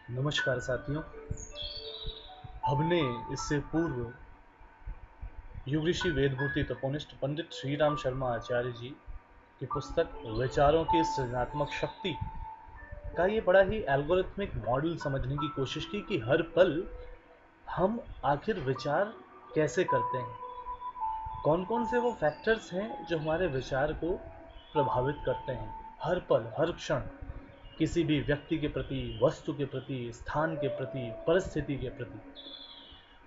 नमस्कार साथियों। हमने इससे पूर्व युग ऋषि वेदमूर्ति तपोनिष्ठ पंडित श्री राम शर्मा आचार्य जी की पुस्तक विचारों की सृजनात्मक शक्ति का ये बड़ा ही एल्गोरिथमिक मॉडल समझने की कोशिश की कि हर पल हम आखिर विचार कैसे करते हैं, कौन कौन से वो फैक्टर्स हैं जो हमारे विचार को प्रभावित करते हैं। हर पल हर क्षण किसी भी व्यक्ति के प्रति, वस्तु के प्रति, स्थान के प्रति, परिस्थिति के प्रति।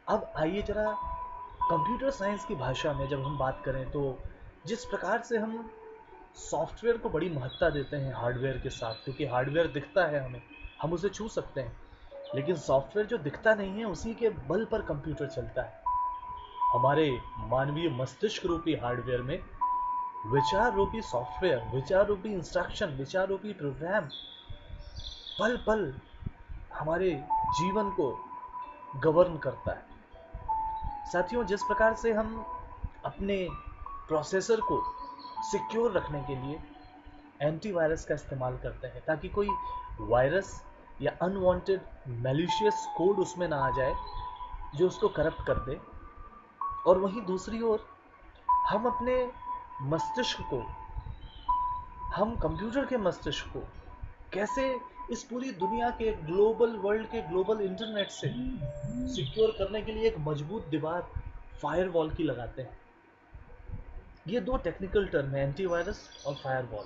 अब आइए जरा कंप्यूटर साइंस की भाषा में जब हम बात करें तो जिस प्रकार से हम सॉफ्टवेयर को बड़ी महत्ता देते हैं हार्डवेयर के साथ, क्योंकि हार्डवेयर दिखता है हमें, हम उसे छू सकते हैं, लेकिन सॉफ्टवेयर जो दिखता नहीं है उसी के बल पर कंप्यूटर चलता है। हमारे मानवीय मस्तिष्क रूपी हार्डवेयर में विचार रूपी सॉफ्टवेयर, विचार रूपी इंस्ट्रक्शन, विचार रूपी प्रोग्राम पल पल हमारे जीवन को गवर्न करता है। साथियों, जिस प्रकार से हम अपने प्रोसेसर को सिक्योर रखने के लिए एंटीवायरस का इस्तेमाल करते हैं ताकि कोई वायरस या अनवांटेड मैलिशियस कोड उसमें ना आ जाए जो उसको करप्ट कर दे, और वहीं दूसरी ओर हम अपने मस्तिष्क को, हम कंप्यूटर के मस्तिष्क को कैसे इस पूरी दुनिया के ग्लोबल वर्ल्ड के ग्लोबल इंटरनेट से सिक्योर करने के लिए एक मजबूत दीवार, फायरवॉल की लगाते हैं। ये दो टेक्निकल टर्म है, एंटीवायरस और फायरवॉल।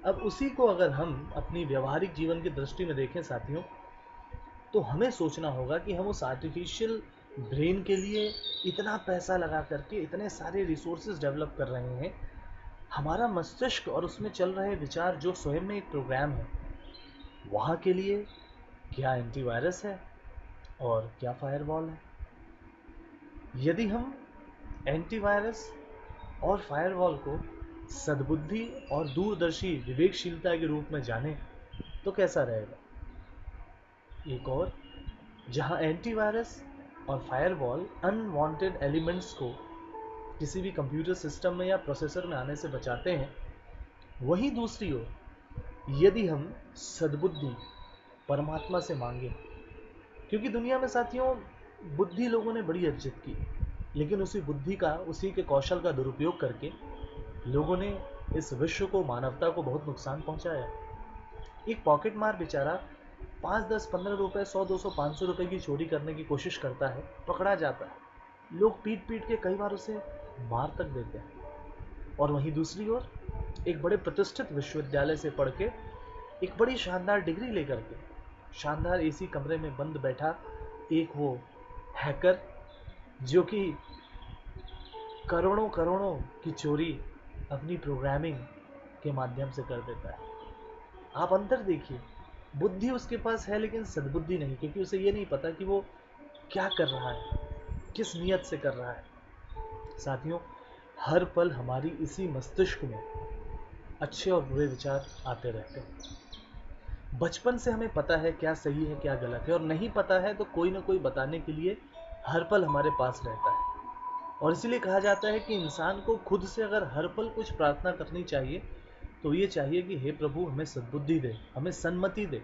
अब उसी को अगर हम अपनी व्यवहारिक जीवन की दृष्टि में देखें साथियों, तो हमें सोचना होगा कि हम उस आर्टिफिशियल ब्रेन के लिए इतना पैसा लगा करके इतने सारे रिसोर्सेज डेवलप कर रहे हैं। हमारा मस्तिष्क और उसमें चल रहे विचार जो स्वयं में एक प्रोग्राम है, वहाँ के लिए क्या एंटीवायरस है और क्या फायरवॉल है। यदि हम एंटीवायरस और फायरवॉल को सद्बुद्धि और दूरदर्शी विवेकशीलता के रूप में जाने तो कैसा रहेगा। एक और, जहां एंटीवायरस और फायरवॉल अनवांटेड एलिमेंट्स को किसी भी कंप्यूटर सिस्टम में या प्रोसेसर में आने से बचाते हैं, वहीं दूसरी ओर यदि हम सद्बुद्धि परमात्मा से मांगे, क्योंकि दुनिया में साथियों बुद्धि लोगों ने बड़ी अर्जित की, लेकिन उसी बुद्धि का, उसी के कौशल का दुरुपयोग करके लोगों ने इस विश्व को, मानवता को बहुत नुकसान पहुंचाया। एक पॉकेट मार बेचारा 5, 10, 15 रुपए, 100, 200, 500 रुपए की चोरी करने की कोशिश करता है, पकड़ा जाता है, लोग पीट पीट के कई बार उसे मार तक देते हैं। और वहीं दूसरी ओर एक बड़े प्रतिष्ठित विश्वविद्यालय से पढ़ के एक बड़ी शानदार डिग्री लेकर के शानदार एसी कमरे में बंद बैठा एक वो हैकर जो कि करोड़ों करोड़ों की चोरी अपनी प्रोग्रामिंग के माध्यम से कर देता है। आप अंतर देखिए, बुद्धि उसके पास है लेकिन सद्बुद्धि नहीं, क्योंकि उसे ये नहीं पता कि वो क्या कर रहा है, किस नियत से कर रहा है। साथियों, हर पल हमारी इसी मस्तिष्क में अच्छे और बुरे विचार आते रहते हैं। बचपन से हमें पता है क्या सही है क्या गलत है, और नहीं पता है तो कोई ना कोई बताने के लिए हर पल हमारे पास रहता है। और इसीलिए कहा जाता है कि इंसान को खुद से अगर हर पल कुछ प्रार्थना करनी चाहिए तो ये चाहिए कि हे प्रभु, हमें सद्बुद्धि दे, हमें सन्मति दे,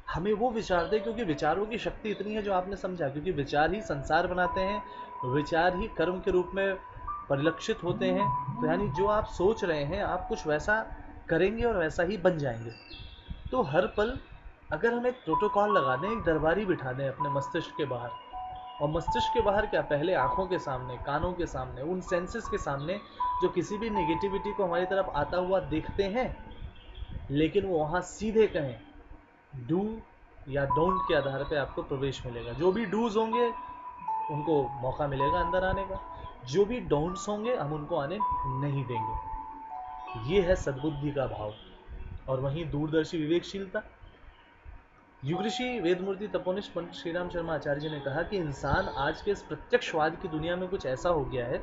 हमें वो विचार दे, क्योंकि विचारों की शक्ति इतनी है जो आपने समझा, क्योंकि विचार ही संसार बनाते हैं, विचार ही कर्म के रूप में परिलक्षित होते हैं। तो यानी जो आप सोच रहे हैं आप कुछ वैसा करेंगे और वैसा ही बन जाएंगे। तो हर पल अगर हम एक प्रोटोकॉल लगा दें, एक दरबारी बिठा दें अपने मस्तिष्क के बाहर, और मस्तिष्क के बाहर क्या, पहले आंखों के सामने, कानों के सामने, उन सेंसेस के सामने जो किसी भी नेगेटिविटी को हमारी तरफ आता हुआ देखते हैं, लेकिन वो वहां सीधे कहें डू या डोंट के आधार पे आपको प्रवेश मिलेगा। जो भी डूज होंगे उनको मौका मिलेगा अंदर आने का, जो भी डोंट्स होंगे हम उनको आने नहीं देंगे। ये है सद्बुद्धि का भाव। और वहीं दूरदर्शी विवेकशीलता। युग ऋषि वेदमूर्ति तपोनिष्ठ पंडित श्री राम शर्मा आचार्य जी ने कहा कि इंसान आज के इस प्रत्यक्षवाद की दुनिया में कुछ ऐसा हो गया है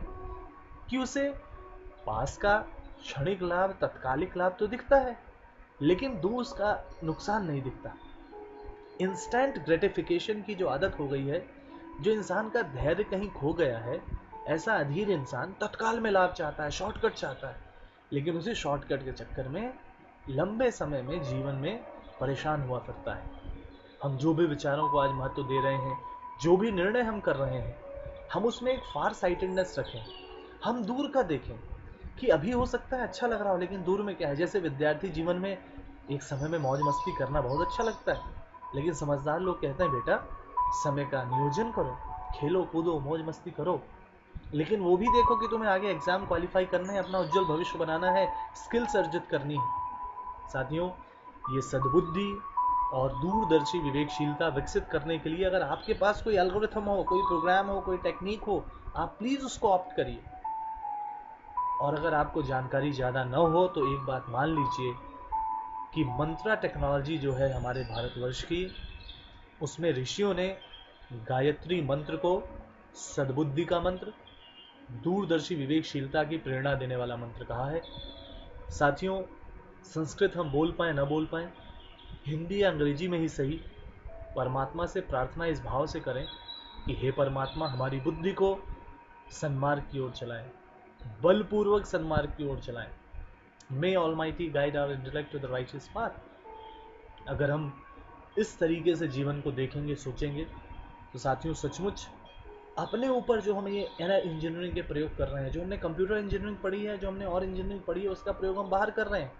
कि उसे पास का क्षणिक लाभ, तत्कालिक लाभ तो दिखता है, लेकिन दूर उसका नुकसान नहीं दिखता। इंस्टेंट ग्रेटिफिकेशन की जो आदत हो गई है, जो इंसान का धैर्य कहीं खो गया है, ऐसा अधीर इंसान तत्काल में लाभ चाहता है, शॉर्टकट चाहता है, लेकिन उसी शॉर्टकट के चक्कर में लंबे समय में जीवन में परेशान हुआ करता है। हम जो भी विचारों को आज महत्व दे रहे हैं, जो भी निर्णय हम कर रहे हैं, हम उसमें एक फार साइटेडनेस रखें। हम दूर का देखें कि अभी हो सकता है अच्छा लग रहा हो, लेकिन दूर में क्या है। जैसे विद्यार्थी जीवन में एक समय में मौज मस्ती करना बहुत अच्छा लगता है, लेकिन समझदार लोग कहते हैं बेटा समय का नियोजन करो, खेलो कूदो मौज मस्ती करो, लेकिन वो भी देखो कि तुम्हें आगे एग्जाम क्वालिफाई करना है, अपना उज्जवल भविष्य बनाना है, स्किल्स अर्जित करनी है। साथियों, ये सद्बुद्धि और दूरदर्शी विवेकशीलता विकसित करने के लिए अगर आपके पास कोई एल्गोरिथम हो, कोई प्रोग्राम हो, कोई टेक्निक हो, आप प्लीज उसको ऑप्ट करिए। और अगर आपको जानकारी ज़्यादा न हो तो एक बात मान लीजिए कि मंत्रा टेक्नोलॉजी जो है हमारे भारतवर्ष की, उसमें ऋषियों ने गायत्री मंत्र को सद्बुद्धि का मंत्र, दूरदर्शी विवेकशीलता की प्रेरणा देने वाला मंत्र कहा है। साथियों, संस्कृत हम बोल पाए न बोल पाए, हिंदी या अंग्रेजी में ही सही, परमात्मा से प्रार्थना इस भाव से करें कि हे परमात्मा, हमारी बुद्धि को सन्मार्ग की ओर चलाएं, बलपूर्वक सन्मार्ग की ओर चलाएं। May almighty guide our intellect to the righteous path. अगर हम इस तरीके से जीवन को देखेंगे, सोचेंगे, तो साथियों सचमुच अपने ऊपर जो हम ये एनर इंजीनियरिंग के प्रयोग कर रहे हैं, जो हमने कंप्यूटर इंजीनियरिंग पढ़ी है, जो हमने और इंजीनियरिंग पढ़ी है, उसका प्रयोग हम बाहर कर रहे हैं,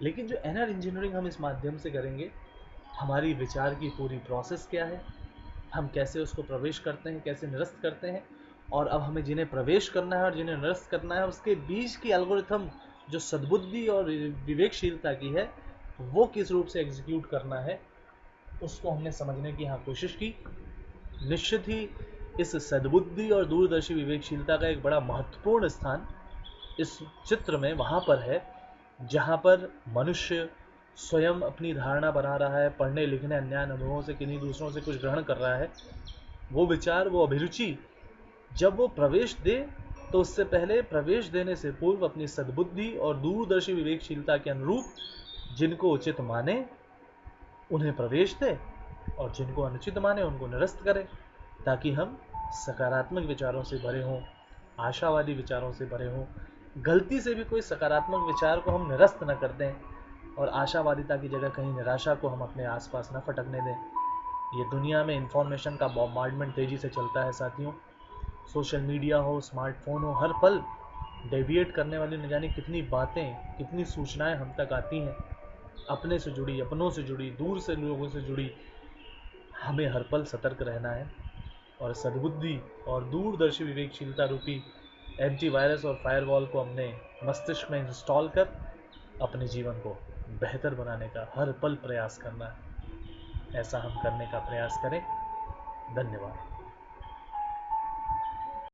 लेकिन जो एनर इंजीनियरिंग हम इस माध्यम से करेंगे, हमारी विचार की पूरी प्रोसेस क्या है, हम कैसे उसको प्रवेश करते हैं, कैसे निरस्त करते हैं, और अब हमें जिन्हें प्रवेश करना है और जिन्हें निरस्त करना है, उसके बीच की एल्गोरिथम जो सद्बुद्धि और विवेकशीलता की है, वो किस रूप से एग्जीक्यूट करना है, उसको हमने समझने की यहाँ कोशिश की। निश्चित ही इस सद्बुद्धि और दूरदर्शी विवेकशीलता का एक बड़ा महत्वपूर्ण स्थान इस चित्र में वहाँ पर है जहाँ पर मनुष्य स्वयं अपनी धारणा बना रहा है, पढ़ने लिखने अन्य अनुभवों से किन्हीं दूसरों से कुछ ग्रहण कर रहा है। वो विचार, वो अभिरुचि जब वो प्रवेश दे, तो उससे पहले प्रवेश देने से पूर्व अपनी सद्बुद्धि और दूरदर्शी विवेकशीलता के अनुरूप जिनको उचित माने उन्हें प्रवेश दे, और जिनको अनुचित माने उनको निरस्त करे, ताकि हम सकारात्मक विचारों से भरे हों, आशावादी विचारों से भरे हों। गलती से भी कोई सकारात्मक विचार को हम निरस्त न कर दें, और आशावादिता की जगह कहीं निराशा को हम अपने आसपास न फटकने दें। ये दुनिया में इंफॉर्मेशन का बॉम्बार्डमेंट तेजी से चलता है साथियों। सोशल मीडिया हो, स्मार्टफोन हो, हर पल डेविएट करने वाली न जाने कितनी बातें, कितनी सूचनाएं हम तक आती हैं, अपने से जुड़ी, अपनों से जुड़ी, दूर से लोगों से जुड़ी। हमें हर पल सतर्क रहना है, और सद्बुद्धि और दूरदर्शी विवेकशीलता रूपी एंटीवायरस और फायरवॉल को अपने मस्तिष्क में इंस्टॉल कर अपने जीवन को बेहतर बनाने का हर पल प्रयास करना है। ऐसा हम करने का प्रयास करें। धन्यवाद।